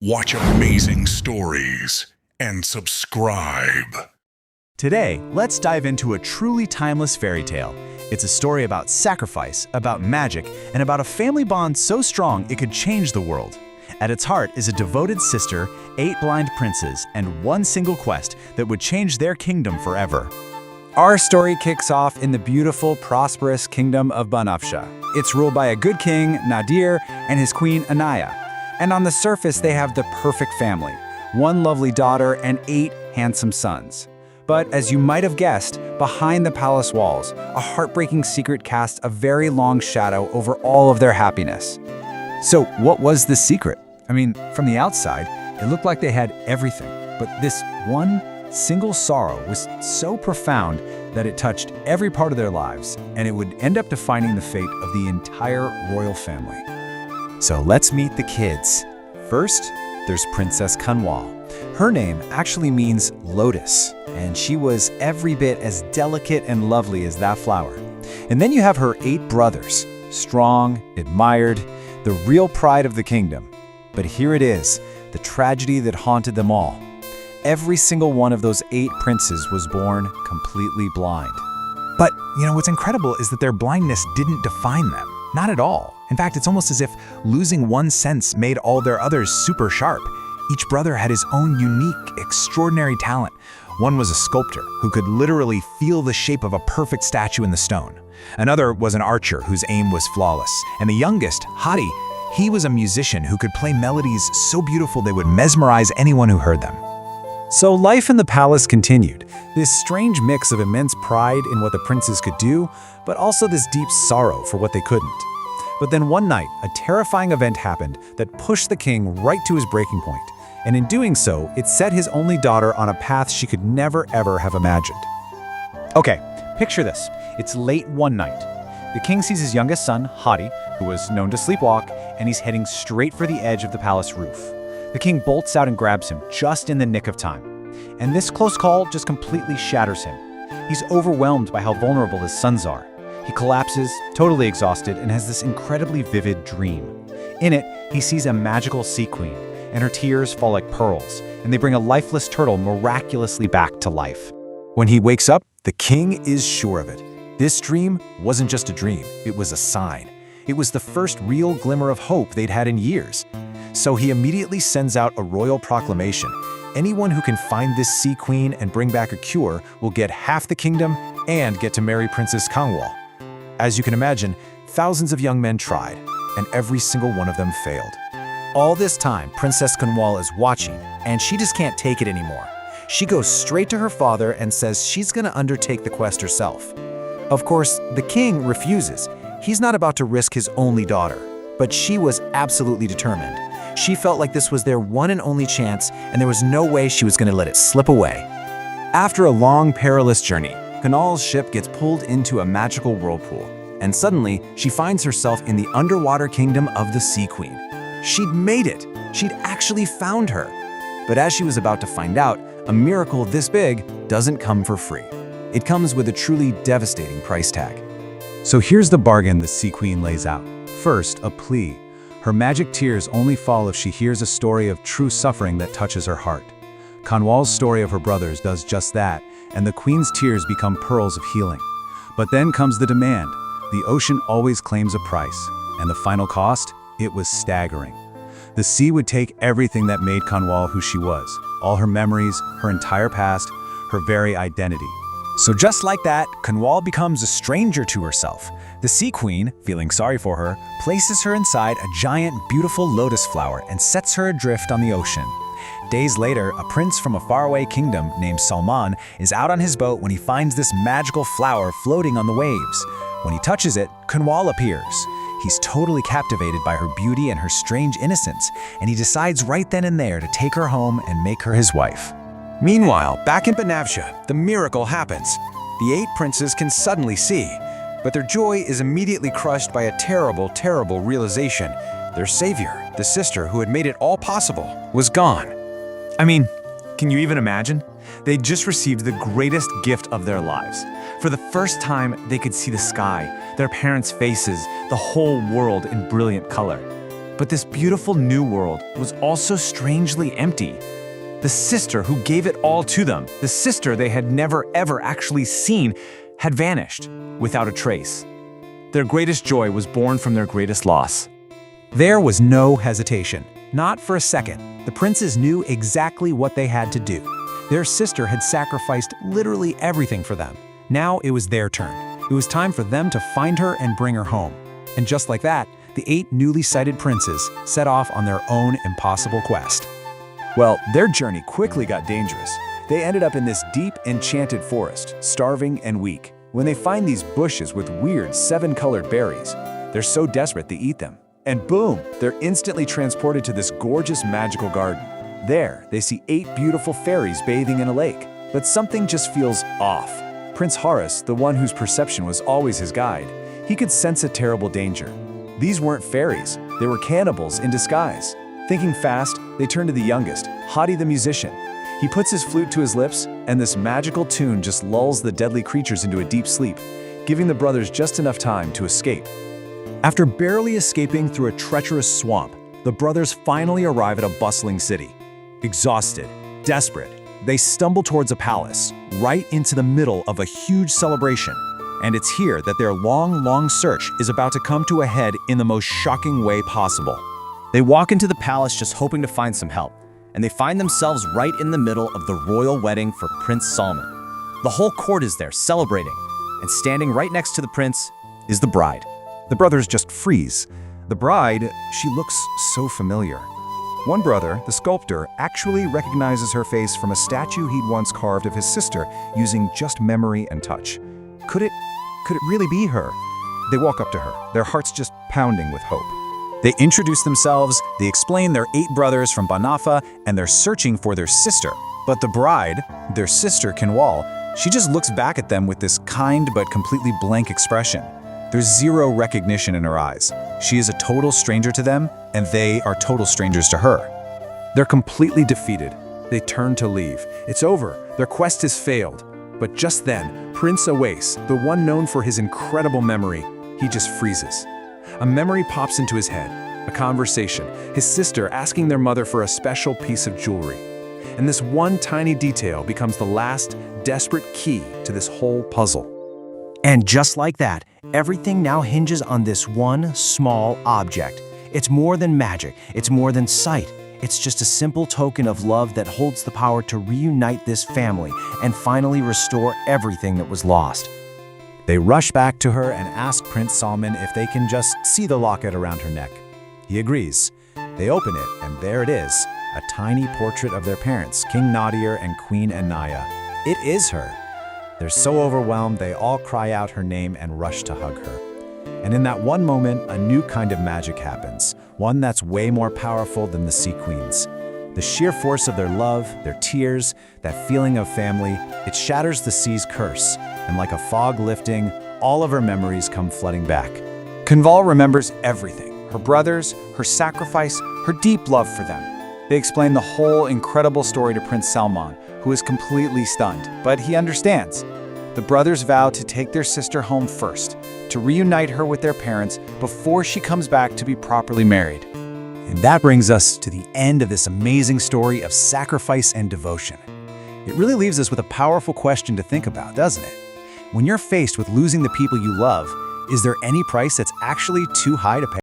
Watch amazing stories and subscribe. Today, let's dive into a truly timeless fairy tale. It's a story about sacrifice, about magic, and about a family bond so strong it could change the world. At its heart is a devoted sister, 8 blind princes, and one single quest that would change their kingdom forever. Our story kicks off in the beautiful, prosperous kingdom of Banafsha. It's ruled by a good king, Nadir, and his queen, Anaya. And on the surface, they have the perfect family, 1 lovely daughter and 8 handsome sons. But as you might have guessed, behind the palace walls, a heartbreaking secret casts a very long shadow over all of their happiness. So what was the secret? I mean, from the outside, it looked like they had everything. But this one single sorrow was so profound that it touched every part of their lives, and it would end up defining the fate of the entire royal family. So let's meet the kids. First, there's Princess Kanwal. Her name actually means lotus, and she was every bit as delicate and lovely as that flower. And then you have her 8 brothers, strong, admired, the real pride of the kingdom. But here it is, the tragedy that haunted them all. Every single one of those 8 princes was born completely blind. But, what's incredible is that their blindness didn't define them. Not at all. In fact, it's almost as if losing one sense made all their others super sharp. Each brother had his own unique, extraordinary talent. One was a sculptor who could literally feel the shape of a perfect statue in the stone. Another was an archer whose aim was flawless. And the youngest, Hadi, he was a musician who could play melodies so beautiful they would mesmerize anyone who heard them. So life in the palace continued, this strange mix of immense pride in what the princes could do, but also this deep sorrow for what they couldn't. But then one night, a terrifying event happened that pushed the king right to his breaking point. And in doing so, it set his only daughter on a path she could never ever have imagined. Okay, picture this. It's late one night. The king sees his youngest son, Hadi, who was known to sleepwalk, and he's heading straight for the edge of the palace roof. The king bolts out and grabs him just in the nick of time. And this close call just completely shatters him. He's overwhelmed by how vulnerable his sons are. He collapses, totally exhausted, and has this incredibly vivid dream. In it, he sees a magical sea queen, and her tears fall like pearls, and they bring a lifeless turtle miraculously back to life. When he wakes up, the king is sure of it. This dream wasn't just a dream, it was a sign. It was the first real glimmer of hope they'd had in years. So he immediately sends out a royal proclamation. Anyone who can find this sea queen and bring back a cure will get half the kingdom and get to marry Princess Kanwal. As you can imagine, thousands of young men tried, and every single one of them failed. All this time, Princess Kanwal is watching, and she just can't take it anymore. She goes straight to her father and says she's gonna undertake the quest herself. Of course, the king refuses. He's not about to risk his only daughter, but she was absolutely determined. She felt like this was their one and only chance, and there was no way she was gonna let it slip away. After a long, perilous journey, Kanwal's ship gets pulled into a magical whirlpool, and suddenly she finds herself in the underwater kingdom of the Sea Queen. She'd made it! She'd actually found her! But as she was about to find out, a miracle this big doesn't come for free. It comes with a truly devastating price tag. So here's the bargain the Sea Queen lays out. First, a plea. Her magic tears only fall if she hears a story of true suffering that touches her heart. Kanwal's story of her brothers does just that, and the queen's tears become pearls of healing. But then comes the demand. The ocean always claims a price, and the final cost? It was staggering. The sea would take everything that made Kanwal who she was, all her memories, her entire past, her very identity. So just like that, Kanwal becomes a stranger to herself. The Sea Queen, feeling sorry for her, places her inside a giant, beautiful lotus flower and sets her adrift on the ocean. Days later, a prince from a faraway kingdom named Salman is out on his boat when he finds this magical flower floating on the waves. When he touches it, Kanwal appears. He's totally captivated by her beauty and her strange innocence, and he decides right then and there to take her home and make her his wife. Meanwhile, back in Banafsha, the miracle happens. The 8 princes can suddenly see, but their joy is immediately crushed by a terrible, terrible realization. Their savior, the sister who had made it all possible, was gone. I mean, can you even imagine? They'd just received the greatest gift of their lives. For the first time, they could see the sky, their parents' faces, the whole world in brilliant color. But this beautiful new world was also strangely empty. The sister who gave it all to them, the sister they had never ever actually seen, had vanished without a trace. Their greatest joy was born from their greatest loss. There was no hesitation. Not for a second. The princes knew exactly what they had to do. Their sister had sacrificed literally everything for them. Now it was their turn. It was time for them to find her and bring her home. And just like that, the 8 newly sighted princes set off on their own impossible quest. Well, their journey quickly got dangerous. They ended up in this deep, enchanted forest, starving and weak. When they find these bushes with weird 7-colored berries, they're so desperate they eat them. And boom, they're instantly transported to this gorgeous magical garden. There, they see 8 beautiful fairies bathing in a lake. But something just feels off. Prince Horace, the one whose perception was always his guide, he could sense a terrible danger. These weren't fairies, they were cannibals in disguise. Thinking fast, they turn to the youngest, Hadi the musician. He puts his flute to his lips, and this magical tune just lulls the deadly creatures into a deep sleep, giving the brothers just enough time to escape. After barely escaping through a treacherous swamp, the brothers finally arrive at a bustling city. Exhausted, desperate, they stumble towards a palace, right into the middle of a huge celebration. And it's here that their long search is about to come to a head in the most shocking way possible. They walk into the palace just hoping to find some help, and they find themselves right in the middle of the royal wedding for Prince Salman. The whole court is there celebrating, and standing right next to the prince is the bride. The brothers just freeze. The bride, she looks so familiar. One brother, the sculptor, actually recognizes her face from a statue he'd once carved of his sister using just memory and touch. Could it really be her? They walk up to her, their hearts just pounding with hope. They introduce themselves, they explain they're 8 brothers from Banafa, and they're searching for their sister. But the bride, their sister Kinwal, she just looks back at them with this kind but completely blank expression. There's zero recognition in her eyes. She is a total stranger to them, and they are total strangers to her. They're completely defeated. They turn to leave. It's over. Their quest has failed. But just then, Prince Awais, the one known for his incredible memory, he just freezes. A memory pops into his head, a conversation, his sister asking their mother for a special piece of jewelry. And this one tiny detail becomes the last, desperate key to this whole puzzle. And just like that, everything now hinges on this one small object. It's more than magic, it's more than sight. It's just a simple token of love that holds the power to reunite this family and finally restore everything that was lost. They rush back to her and ask Prince Salman if they can just see the locket around her neck. He agrees. They open it, and there it is, a tiny portrait of their parents, King Nadir and Queen Anaya. It is her. They're so overwhelmed, they all cry out her name and rush to hug her. And in that one moment, a new kind of magic happens, one that's way more powerful than the Sea Queen's. The sheer force of their love, their tears, that feeling of family, it shatters the sea's curse, and like a fog lifting, all of her memories come flooding back. Kinwal remembers everything, her brothers, her sacrifice, her deep love for them. They explain the whole incredible story to Prince Salman, who is completely stunned, but he understands. The brothers vow to take their sister home first, to reunite her with their parents before she comes back to be properly married. And that brings us to the end of this amazing story of sacrifice and devotion. It really leaves us with a powerful question to think about, doesn't it? When you're faced with losing the people you love, is there any price that's actually too high to pay?